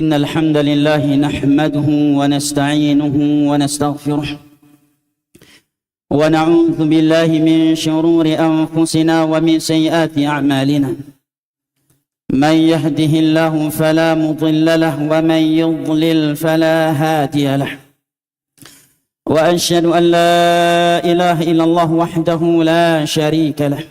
إن الحمد لله نحمده ونستعينه ونستغفره ونعوذ بالله من شرور أنفسنا ومن سيئات أعمالنا. من يهده الله فلا مضل له ومن يضلل فلا هادي له. وأشهد أن لا إله إلا الله وحده لا شريك له،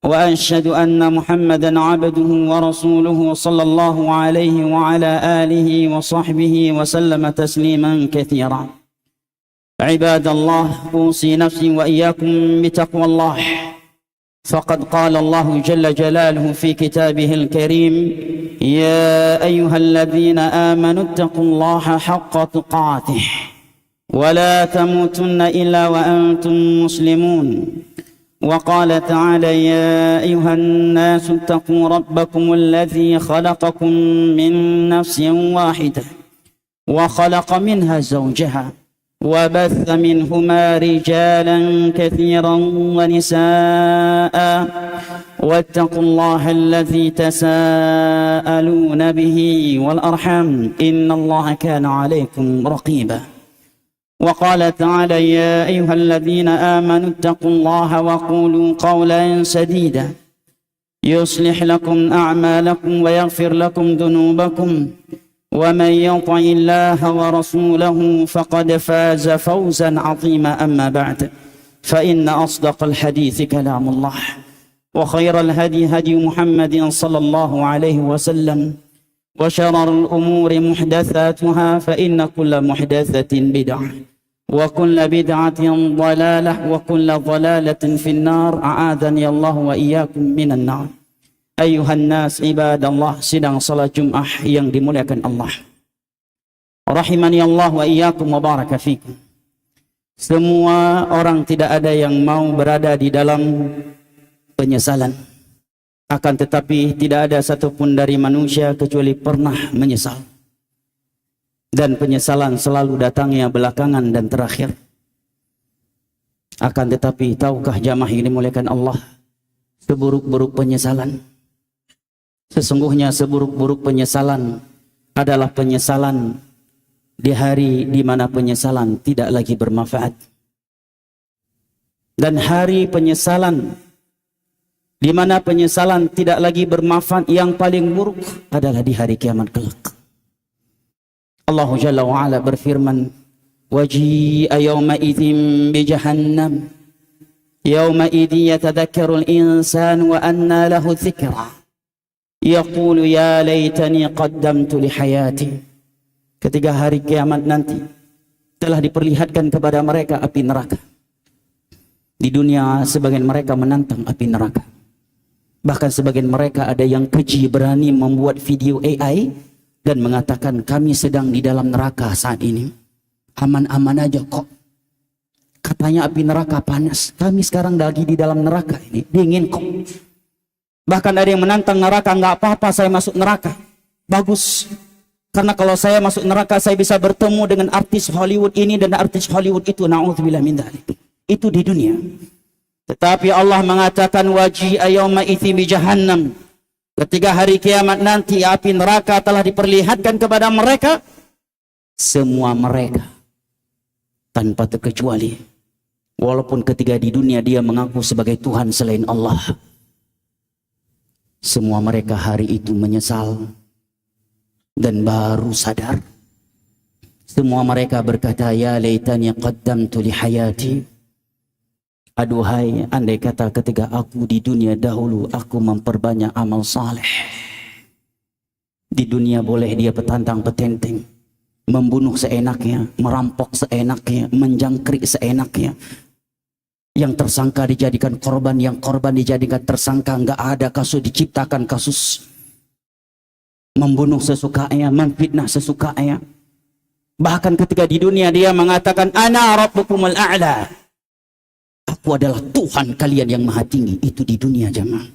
وأشهد أن محمدا عبده ورسوله صلى الله عليه وعلى آله وصحبه وسلم تسليما كثيرا. عباد الله، أوصي نفسي وإياكم بتقوى الله، فقد قال الله جل جلاله في كتابه الكريم: يا أيها الذين آمنوا اتقوا الله حق تقاته ولا تموتن إلا وأنتم مسلمون. وقال تعالى: يا أيها الناس اتقوا ربكم الذي خلقكم من نفس واحدة وخلق منها زوجها وبث منهما رجالا كثيرا ونساء واتقوا الله الذي تساءلون به والأرحام إن الله كان عليكم رقيبا. وقال تعالى: يا أيها الذين آمنوا اتقوا الله وقولوا قولا سديدا يصلح لكم أعمالكم ويغفر لكم ذنوبكم ومن يطع الله ورسوله فقد فاز فوزا عظيما. أما بعد، فإن أصدق الحديث كلام الله، وخير الهدي هدي محمد صلى الله عليه وسلم، وشر الأمور محدثاتها فإن كل محدثة بدعة وكل بدعة ضلالة وكل ضلالة في النار. أعاذني الله وإياكم من النار. Ayuhan nas ibadallah, sidang salat Jum'ah yang dimuliakan Allah. Rahimani Allah wa iyyakum wa baraka fikum. Semua orang tidak ada yang mau berada di dalam penyesalan. Akan tetapi tidak ada satupun dari manusia kecuali pernah menyesal. Dan penyesalan selalu datangnya belakangan dan terakhir. Akan tetapi tahukah jamaah yang dimuliakan Allah, seburuk-buruk penyesalan, sesungguhnya seburuk-buruk penyesalan adalah penyesalan di hari di mana penyesalan tidak lagi bermanfaat. Dan hari penyesalan di mana penyesalan tidak lagi bermanfaat yang paling buruk adalah di hari kiamat kelak. Allah Jalla wa Ala berfirman: "Waji'a yawma idzin bi jahannam, yawma idzi yatadhakkaru al-insanu wa anna lahu dzikra. Yaqulu ya laitani qaddamtu li hayati." Ketika hari kiamat nanti telah diperlihatkan kepada mereka api neraka. Di dunia sebagian mereka menantang api neraka. Bahkan sebagian mereka ada yang keji berani membuat video AI dan mengatakan, kami sedang di dalam neraka saat ini. Aman-aman aja kok. Katanya api neraka panas. Kami sekarang lagi di dalam neraka ini. Dingin kok. Bahkan ada yang menantang neraka, nggak apa-apa saya masuk neraka. Bagus. Karena kalau saya masuk neraka, saya bisa bertemu dengan artis Hollywood ini dan artis Hollywood itu. Na'udzubillah min dzalik. Itu di dunia. Tetapi Allah mengatakan, waji'a yawma idzin bi jahannam. Ketika hari kiamat nanti api neraka telah diperlihatkan kepada mereka, semua mereka tanpa terkecuali, walaupun ketika di dunia dia mengaku sebagai Tuhan selain Allah, semua mereka hari itu menyesal dan baru sadar. Semua mereka berkata, ya laitani qaddamtu li hayati. Aduhai, andai kata ketika aku di dunia dahulu aku memperbanyak amal saleh. Di dunia boleh dia petantang petenteng, membunuh seenaknya, merampok seenaknya, menjangkrik seenaknya. Yang tersangka dijadikan korban, yang korban dijadikan tersangka. Enggak ada kasus diciptakan kasus. Membunuh sesukanya, memfitnah sesukanya. Bahkan ketika di dunia dia mengatakan, ana rabbukumul a'la. Aku adalah Tuhan kalian yang maha tinggi. Itu di dunia jemaah.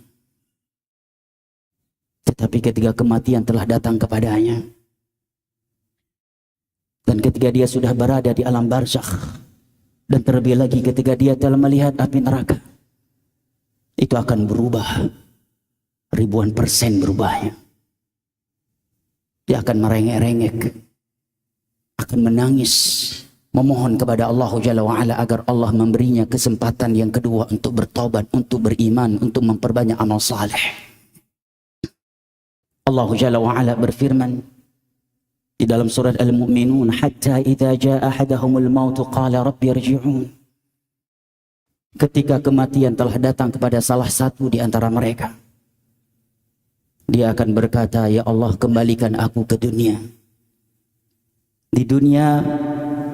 Tetapi ketika kematian telah datang kepadanya, dan ketika dia sudah berada di alam barzakh, dan terlebih lagi ketika dia telah melihat api neraka, itu akan berubah. Ribuan persen berubahnya. Dia akan merengek-rengek, akan menangis, memohon kepada Allah Jalla wa'ala agar Allah memberinya kesempatan yang kedua untuk bertobat, untuk beriman, untuk memperbanyak amal saleh. Allah Jalla wa'ala berfirman di dalam surat Al-Mu'minun, hatta idza jaa ahadahumul maut qala rabbi irji'un. Ketika kematian telah datang kepada salah satu di antara mereka, dia akan berkata, ya Allah, kembalikan aku ke dunia. Di dunia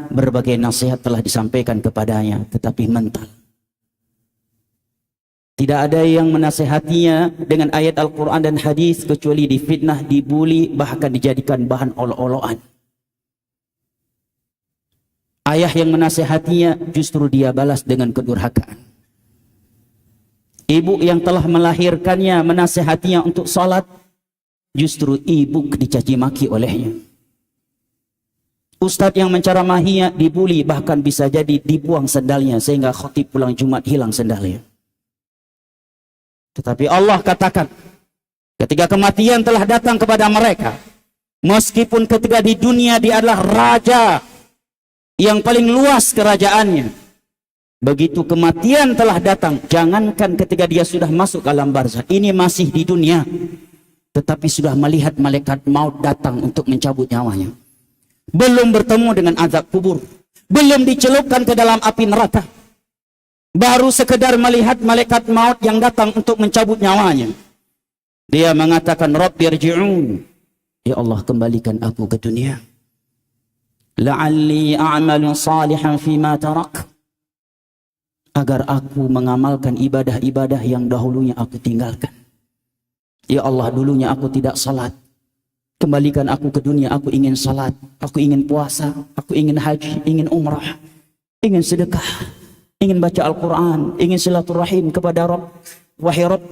berbagai nasihat telah disampaikan kepadanya, tetapi mental. Tidak ada yang menasihatinya dengan ayat Al-Quran dan hadis kecuali difitnah, dibuli, bahkan dijadikan bahan olo-oloan. Ayah yang menasihatinya justru dia balas dengan kedurhakaan. Ibu yang telah melahirkannya menasihatinya untuk salat, justru ibu dicaci maki olehnya. Ustadz yang menceramahinya dibuli, bahkan bisa jadi dibuang sendalnya sehingga khatib pulang Jumat hilang sendalnya. Tetapi Allah katakan, ketika kematian telah datang kepada mereka, meskipun ketika di dunia dia adalah raja yang paling luas kerajaannya, begitu kematian telah datang, jangankan ketika dia sudah masuk ke alam barzah, ini masih di dunia, tetapi sudah melihat malaikat maut datang untuk mencabut nyawanya. Belum bertemu dengan azab kubur, belum dicelupkan ke dalam api neraka, baru sekedar melihat malaikat maut yang datang untuk mencabut nyawanya. Dia mengatakan, Rabbi irji'un, ya Allah, kembalikan aku ke dunia. La'alli a'malu salihan fima tarak, agar aku mengamalkan ibadah-ibadah yang dahulunya aku tinggalkan. Ya Allah, dulunya aku tidak salat, kembalikan aku ke dunia, aku ingin salat, aku ingin puasa, aku ingin haji, ingin umrah, ingin sedekah, ingin baca Al-Quran, ingin silaturahim kepada Rabb. Wahai Rabb,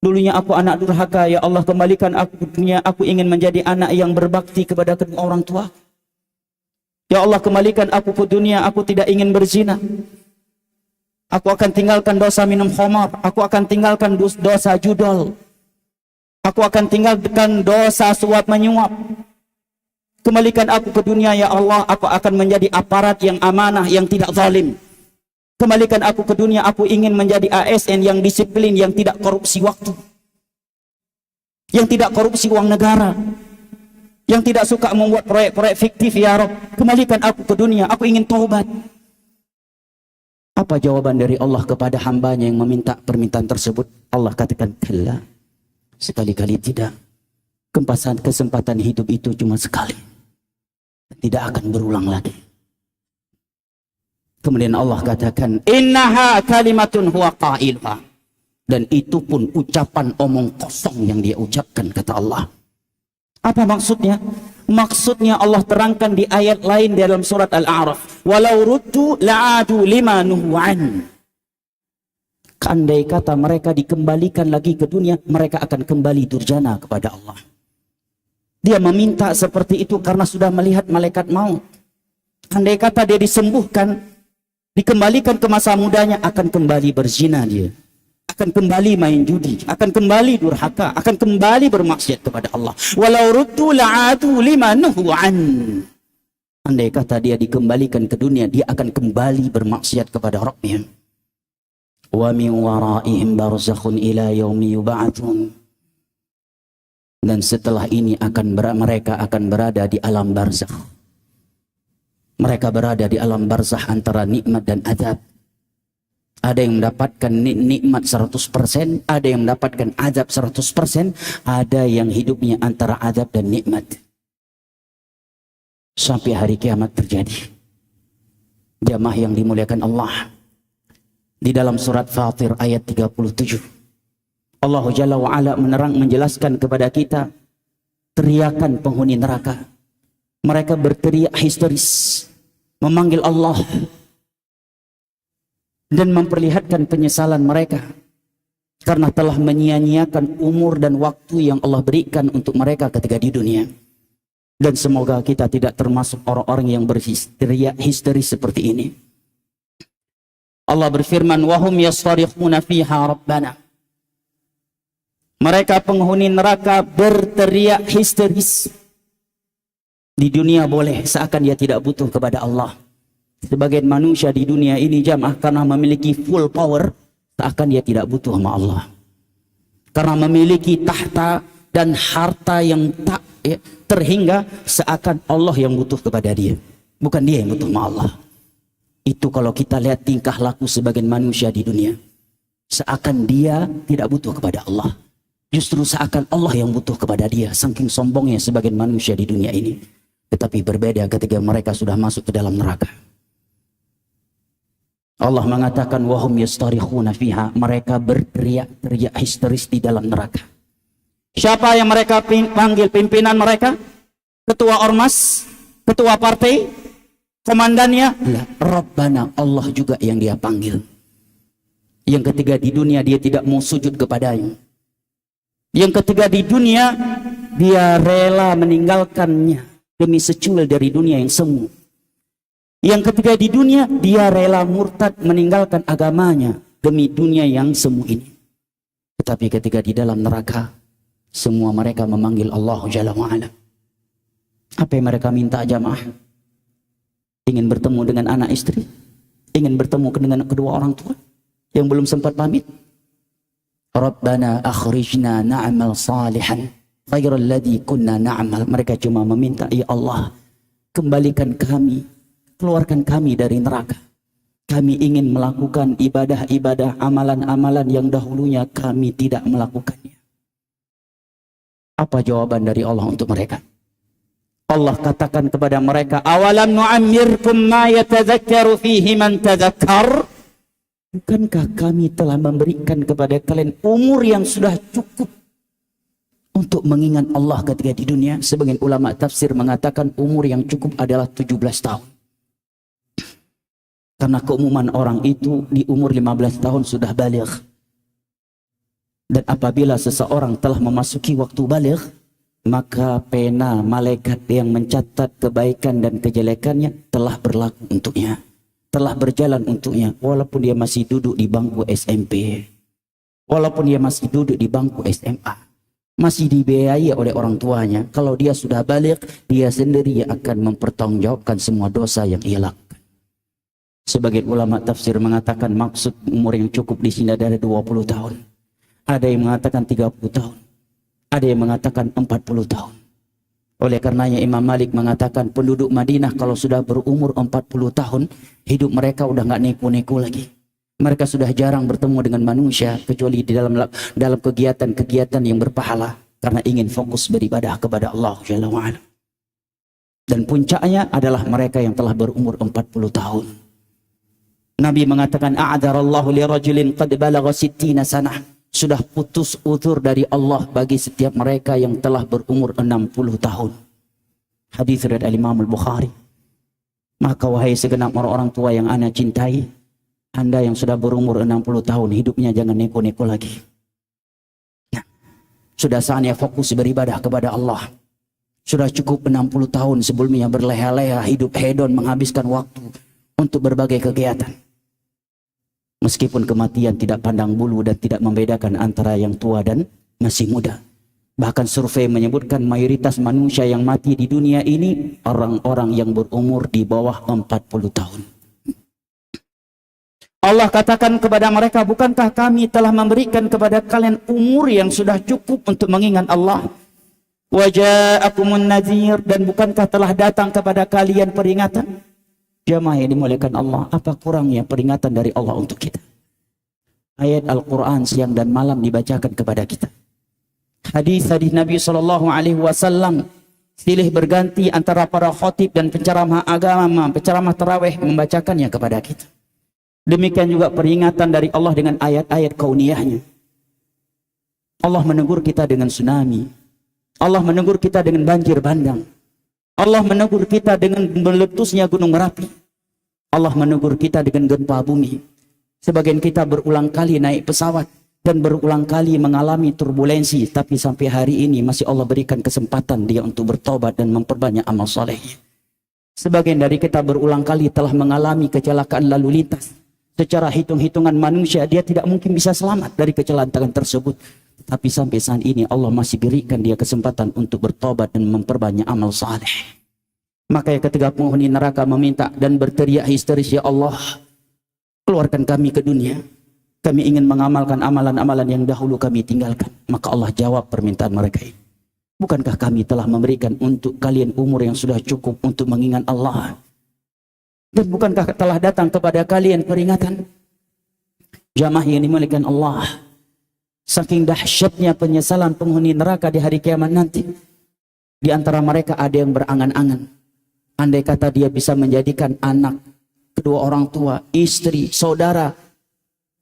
dulunya aku anak durhaka, ya Allah, kembalikan aku ke dunia, aku ingin menjadi anak yang berbakti kepada kedua orang tua. Ya Allah, kembalikan aku ke dunia, aku tidak ingin berzina. Aku akan tinggalkan dosa minum khamar, aku akan tinggalkan dosa judol, aku akan tinggalkan dosa suap menyuap. Kembalikan aku ke dunia, ya Allah, aku akan menjadi aparat yang amanah, yang tidak zalim. Kembalikan aku ke dunia, aku ingin menjadi ASN yang disiplin, yang tidak korupsi waktu, yang tidak korupsi uang negara, yang tidak suka membuat proyek-proyek fiktif, ya Rabb. Kembalikan aku ke dunia, aku ingin taubat. Apa jawaban dari Allah kepada hambanya yang meminta permintaan tersebut? Allah katakan, kalla, sekali-kali tidak. Kesempatan hidup itu cuma sekali, tidak akan berulang lagi. Kemudian Allah katakan, innaha kalimatun huwa qailuha, dan itu pun ucapan omong kosong yang dia ucapkan, kata Allah. Apa maksudnya? Maksudnya Allah terangkan di ayat lain dalam surat Al-A'raf, walau ruddu la'adu lima nuhwan. Andai kata mereka dikembalikan lagi ke dunia, mereka akan kembali durjana kepada Allah. Dia meminta seperti itu karena sudah melihat malaikat maut. Andai kata dia disembuhkan, dikembalikan ke masa mudanya, akan kembali berzina dia, akan kembali main judi, akan kembali durhaka, akan kembali bermaksiat kepada Allah. Walau ruddu la'atu lima nuhwan. Andai kata dia dikembalikan ke dunia, dia akan kembali bermaksiat kepada Rabbnya. Wa min waraihim barzakhun ila yaumi yub'atsun. Dan setelah ini mereka akan berada di alam barzakh. Mereka berada di alam barzakh antara nikmat dan azab. Ada yang mendapatkan nikmat 100%, ada yang mendapatkan azab 100%, ada yang hidupnya antara azab dan nikmat. Sampai hari kiamat terjadi. Jamaah yang dimuliakan Allah. Di dalam surat Fatir ayat 37. Allah Jalla wa'ala menjelaskan kepada kita teriakan penghuni neraka. Mereka berteriak histeris, memanggil Allah, dan memperlihatkan penyesalan mereka karena telah menyia-nyiakan umur dan waktu yang Allah berikan untuk mereka ketika di dunia. Dan semoga kita tidak termasuk orang-orang yang berteriak histeris seperti ini. Allah berfirman, wahum yastarikhuna fiha rabbana. Mereka penghuni neraka berteriak histeris. Di dunia boleh seakan dia tidak butuh kepada Allah. Sebagian manusia di dunia ini jamaah karena memiliki full power, seakan dia tidak butuh sama Allah. Karena memiliki tahta dan harta yang tak terhingga, seakan Allah yang butuh kepada dia. Bukan dia yang butuh sama Allah. Itu kalau kita lihat tingkah laku sebagian manusia di dunia. Seakan dia tidak butuh kepada Allah. Justru seakan Allah yang butuh kepada dia. Saking sombongnya sebagian manusia di dunia ini. Tetapi berbeda ketika mereka sudah masuk ke dalam neraka. Allah mengatakan wahum yastarikhuna fiha, mereka berteriak-teriak histeris di dalam neraka. Siapa yang mereka panggil? Pimpinan mereka? Ketua ormas? Ketua partai? Komandannya? Lah, Rabbana, Allah juga yang dia panggil. Yang ketiga, di dunia dia tidak mau sujud kepadanya. Yang ketiga, di dunia dia rela meninggalkannya demi secuil dari dunia yang semu. Yang ketiga, di dunia dia rela murtad meninggalkan agamanya demi dunia yang semu ini. Tetapi ketika di dalam neraka, semua mereka memanggil Allah Jalla wa'ala. Apa yang mereka minta jamaah? Ingin bertemu dengan anak istri? Ingin bertemu dengan kedua orang tua yang belum sempat pamit? Rabbana akhrijna na'mal salihan ghairal ladzi kunna na'mal. Mereka cuma meminta, ya Allah, kembalikan kami, keluarkan kami dari neraka. Kami ingin melakukan ibadah-ibadah, amalan-amalan yang dahulunya kami tidak melakukannya. Apa jawaban dari Allah untuk mereka? Allah katakan kepada mereka, awalam nu'ammirkum ma yatadzakkaru fihi man tadzakkar? Bukankah kami telah memberikan kepada kalian umur yang sudah cukup untuk mengingat Allah ketika di dunia? Sebagian ulama tafsir mengatakan umur yang cukup adalah 17 tahun. Karena keumuman orang itu di umur 15 tahun sudah baligh. Dan apabila seseorang telah memasuki waktu baligh, maka pena malaikat yang mencatat kebaikan dan kejelekannya telah berlaku untuknya. Telah berjalan untuknya. Walaupun dia masih duduk di bangku SMP. Walaupun dia masih duduk di bangku SMA. Masih dibiayai oleh orang tuanya. Kalau dia sudah baligh, dia sendiri yang akan mempertanggungjawabkan semua dosa yang ia lakukan. Sebagian ulama tafsir mengatakan maksud umur yang cukup di sini adalah 20 tahun. Ada yang mengatakan 30 tahun. Ada yang mengatakan 40 tahun. Oleh karenanya Imam Malik mengatakan penduduk Madinah kalau sudah berumur 40 tahun, hidup mereka udah nggak neko-neko lagi. Mereka sudah jarang bertemu dengan manusia kecuali di dalam kegiatan-kegiatan yang berpahala karena ingin fokus beribadah kepada Allah Jalla wa'ala. Dan puncaknya adalah mereka yang telah berumur 40 tahun. Nabi mengatakan a'adzarallahu li rajulin qad balagha 60 sanah. Sudah putus uzur dari Allah bagi setiap mereka yang telah berumur 60 tahun. Hadis riwayat Imam Al-Bukhari. Maka wahai segenap orang tua yang ana cintai, Anda yang sudah berumur 60 tahun, hidupnya jangan neko-neko lagi. Nah, sudah saatnya fokus beribadah kepada Allah. Sudah cukup 60 tahun sebelumnya berleha-leha, hidup hedon, menghabiskan waktu untuk berbagai kegiatan. Meskipun kematian tidak pandang bulu dan tidak membedakan antara yang tua dan masih muda. Bahkan survei menyebutkan mayoritas manusia yang mati di dunia ini orang-orang yang berumur di bawah 40 tahun. Allah katakan kepada mereka, bukankah kami telah memberikan kepada kalian umur yang sudah cukup untuk mengingat Allah? Wa ja'akumun nadhir, dan bukankah telah datang kepada kalian peringatan? Jamaah yang dimuliakan Allah, apa kurangnya peringatan dari Allah untuk kita? Ayat Al-Quran siang dan malam dibacakan kepada kita. Hadis-hadis Nabi SAW silih berganti antara para khatib dan penceramah agama, penceramah tarawih membacakannya kepada kita. Demikian juga peringatan dari Allah dengan ayat-ayat kauniyahnya. Allah menegur kita dengan tsunami. Allah menegur kita dengan banjir bandang. Allah menegur kita dengan meletusnya gunung Merapi. Allah menegur kita dengan gempa bumi. Sebagian kita berulang kali naik pesawat dan berulang kali mengalami turbulensi, tapi sampai hari ini masih Allah berikan kesempatan dia untuk bertobat dan memperbanyak amal soleh. Sebagian dari kita berulang kali telah mengalami kecelakaan lalu lintas. Secara hitung-hitungan manusia dia tidak mungkin bisa selamat dari kecelakaan tersebut. Tapi sampai saat ini Allah masih berikan dia kesempatan untuk bertobat dan memperbanyak amal saleh. Maka ketika penghuni neraka meminta dan berteriak histeris, ya Allah, keluarkan kami ke dunia. Kami ingin mengamalkan amalan-amalan yang dahulu kami tinggalkan. Maka Allah jawab permintaan mereka ini. Bukankah kami telah memberikan untuk kalian umur yang sudah cukup untuk mengingat Allah? Dan bukankah telah datang kepada kalian peringatan? Jamaah yang dimuliakan Allah, saking dahsyatnya penyesalan penghuni neraka di hari kiamat nanti, di antara mereka ada yang berangan-angan, andai kata dia bisa menjadikan anak, kedua orang tua, istri, saudara,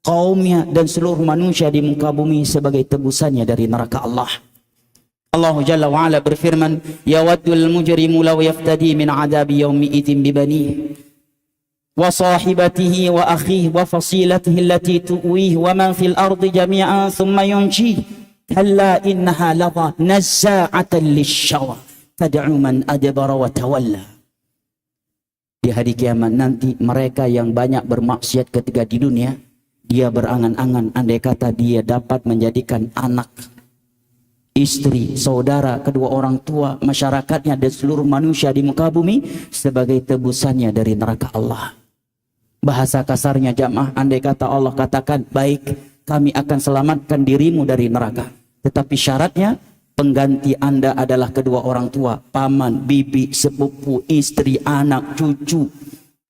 kaumnya dan seluruh manusia di muka bumi sebagai tebusannya dari neraka Allah. Allah Jalla wa Ala berfirman, yawaddul mujrimu law yaftadi min adabi yaumi idzin bibanihi wa sahibatihi wa akhihi wa fasilatihi allati tuwihi wa man fil ardi jami'an thumma yunji kalla innaha ladha nazza'atan lishawa tad'u man adbara wa tawalla. Di hari kiamat nanti mereka yang banyak bermaksiat ketika di dunia, dia berangan-angan andai kata dia dapat menjadikan anak, istri, saudara, kedua orang tua, masyarakatnya dan seluruh manusia di muka bumi sebagai tebusannya dari neraka Allah. Bahasa kasarnya jamaah, andai kata Allah katakan, baik, kami akan selamatkan dirimu dari neraka. Tetapi syaratnya, pengganti Anda adalah kedua orang tua, paman, bibi, sepupu, istri, anak, cucu,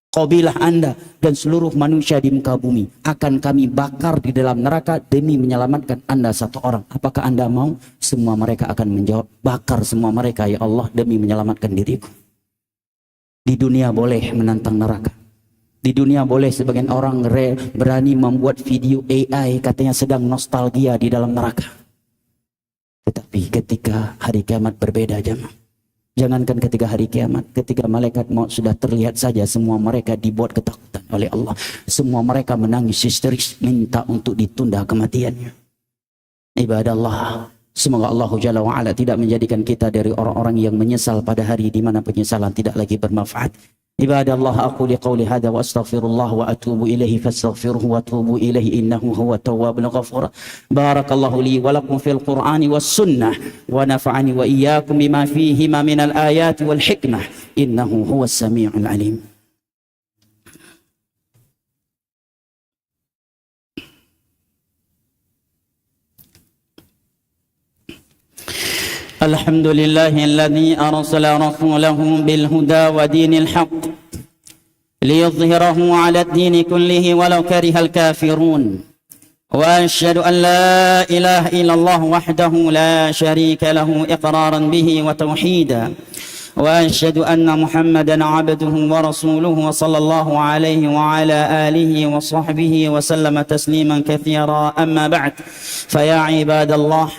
kabilah Anda dan seluruh manusia di muka bumi akan kami bakar di dalam neraka demi menyelamatkan Anda satu orang. Apakah Anda mau? Semua mereka akan menjawab, bakar semua mereka ya Allah demi menyelamatkan diriku. Di dunia boleh menantang neraka. Di dunia boleh sebagian orang berani membuat video AI katanya sedang nostalgia di dalam neraka. Tetapi ketika hari kiamat berbeda jemaah. Jangankan ketika hari kiamat, ketika malaikat maut sudah terlihat saja semua mereka dibuat ketakutan oleh Allah. Semua mereka menangis histeris minta untuk ditunda kematiannya. Ibadah Allah, semoga Allah Jalla wa Ala tidak menjadikan kita dari orang-orang yang menyesal pada hari di mana penyesalan tidak lagi bermanfaat. عباد الله أقول قولي هذا وأستغفر الله وأتوب إليه فاستغفروه وأتوبوا إليه إنه هو التواب الغفور. بارك الله لي ولكم في القرآن والسنة ونفعني وإياكم بما فيهما من الآيات والحكمة إنه هو السميع العليم. الحمد لله الذي أرسل رسوله بالهدى ودين الحق ليظهره على الدين كله ولو كره الكافرون وأشهد أن لا إله إلا الله وحده لا شريك له إقرارا به وتوحيدا وأشهد أن محمدا عبده ورسوله صلى الله عليه وعلى آله وصحبه وسلم تسليما كثيرا. أما بعد، فيا عباد الله،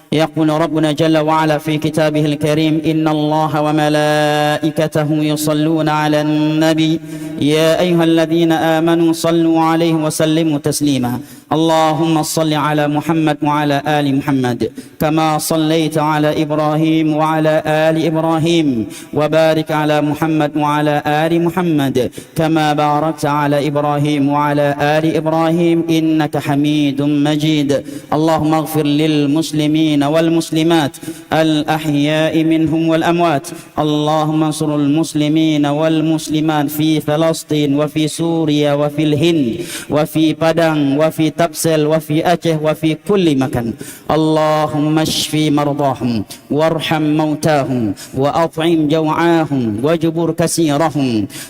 يقول ربنا جل وعلا في كتابه الكريم إن الله وملائكته يصلون على النبي يا أيها الذين آمنوا صلوا عليه وسلموا تسليما. اللهم صل على محمد وعلى آل محمد كما صليت على إبراهيم وعلى آل إبراهيم وبارك على محمد وعلى آل محمد كما باركت على إبراهيم وعلى آل إبراهيم إنك حميد مجيد. اللهم اغفر للمسلمين والمسلمات الأحياء منهم والأموات. اللهم انصر المسلمين والمسلمات في فلسطين وفي سوريا وفي الهند وفي بدن وفي تبسل وفي أجه وفي كل مكان. اللهم اشف مرضاهم وارحم موتاهم وأطعم جوعاهم وجبر كسيرهم.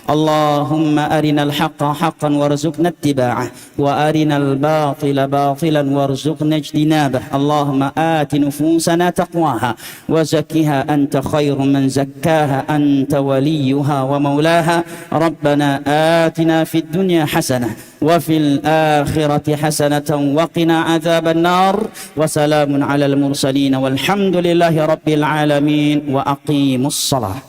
اللهم أرنا الحق حقا وارزقنا اتباعه وأرنا الباطل باطلا وارزقنا اجتنابه. اللهم آت نفوسنا تقواها وزكها أنت خير من زكاها أنت وليها ومولاها. ربنا آتنا في الدنيا حسنة وفي الآخرة حسنة وقنا عذاب النار. وسلام على المرسلين والحمد لله رب العالمين. وأقيموا الصلاة.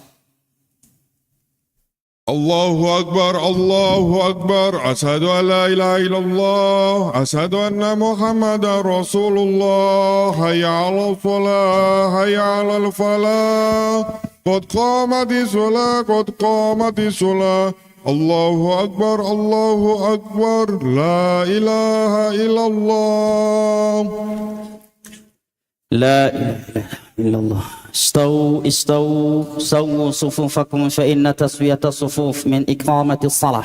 الله أكبر الله أكبر أشهد أن لا إله إلا الله أشهد أن محمدا رسول الله حي على الصلاة حي على الفلاح قد قامت الصلاة قد قامت الصلاة. الله أكبر الله أكبر لا إله إلا الله. لا إله إلا الله. استووا سووا صفوفكم فإن تسوية الصفوف من إقامة الصلاة.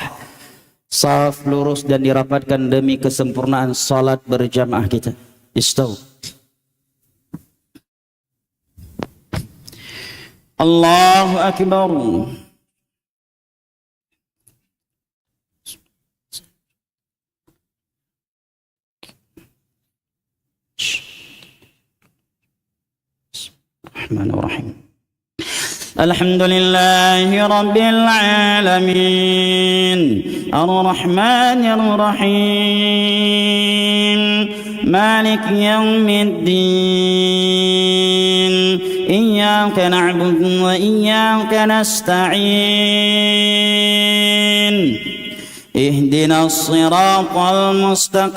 Saf lurus dan dirapatkan demi kesempurnaan salat berjamaah kita. Istaw. Allahu Akbar. Bismillahirrahmanirrahim. الحمد لله رب العالمين الرحمن الرحيم مالك يوم الدين إياك نعبد وإياك نستعين اهدنا الصراط المستقيم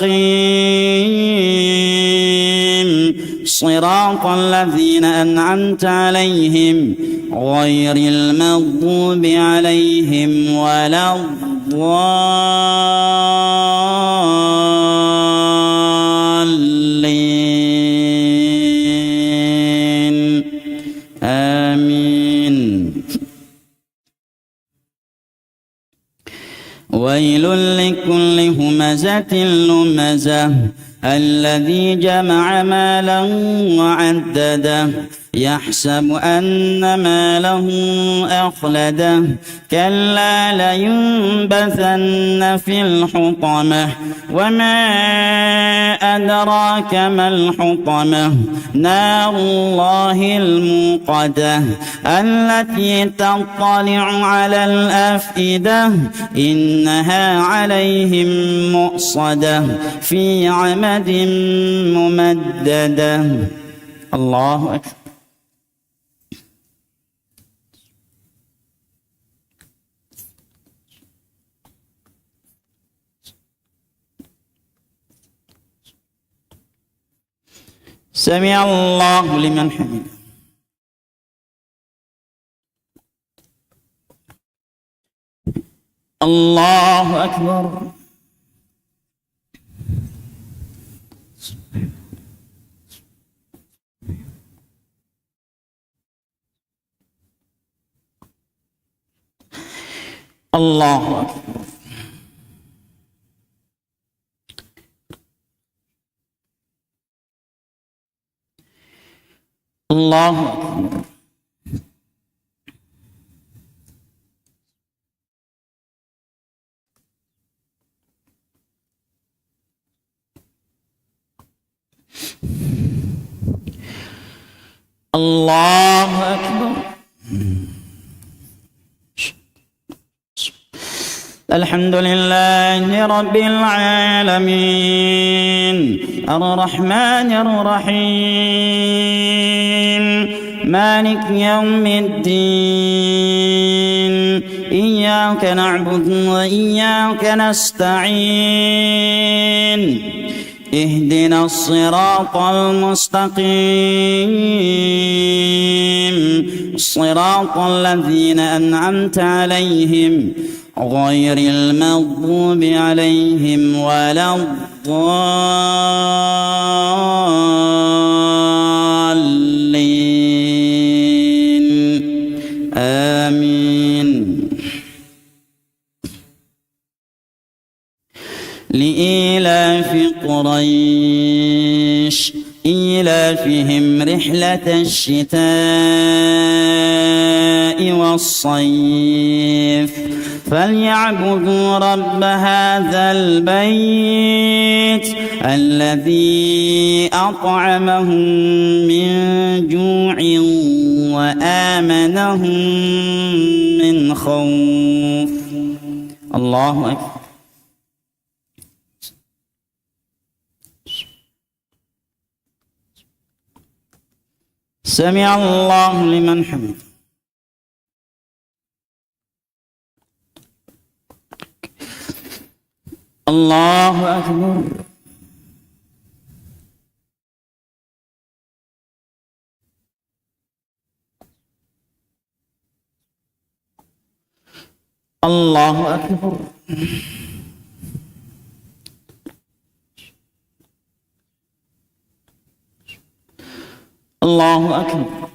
صراط الذين أنعمت عليهم غير المغضوب عليهم ولا الضالين آمين. ويل لكل همزة لمزة الذي جمع مالا وعدده يحسب أن ماله أخلده كلا لينبذن في الحطمة وما أدراك ما الحطمة نار الله الموقدة التي تطلع على الأفئدة إنها عليهم مؤصدة في عمد ممددة. الله أكبر. سمع الله لمن حمده. الله أكبر. الله أكبر. الله أكبر. الله أكبر. الحمد لله رب العالمين الرحمن الرحيم مالك يوم الدين إياك نعبد وإياك نستعين اهدنا الصراط المستقيم صراط الذين أنعمت عليهم غير المغضوب عليهم ولا الضالين آمين. لإيلاف قريش إيلافهم رحلة الشتاء والصيف فليعبدوا رب هذا البيت الذي أطعمهم من جوع وآمنهم من خوف. الله أكبر. سمع الله لمن حمده. الله أكبر. الله أكبر. الله أكبر.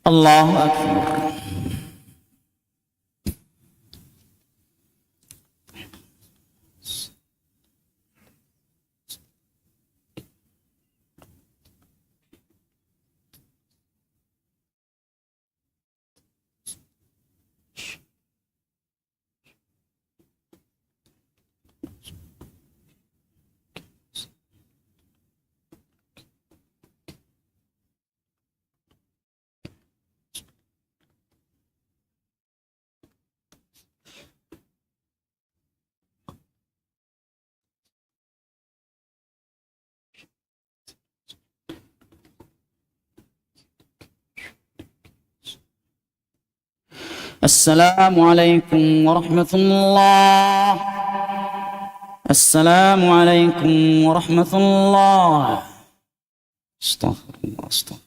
الله أكبر. السلام عليكم ورحمة الله. السلام عليكم ورحمة الله. استغفر الله.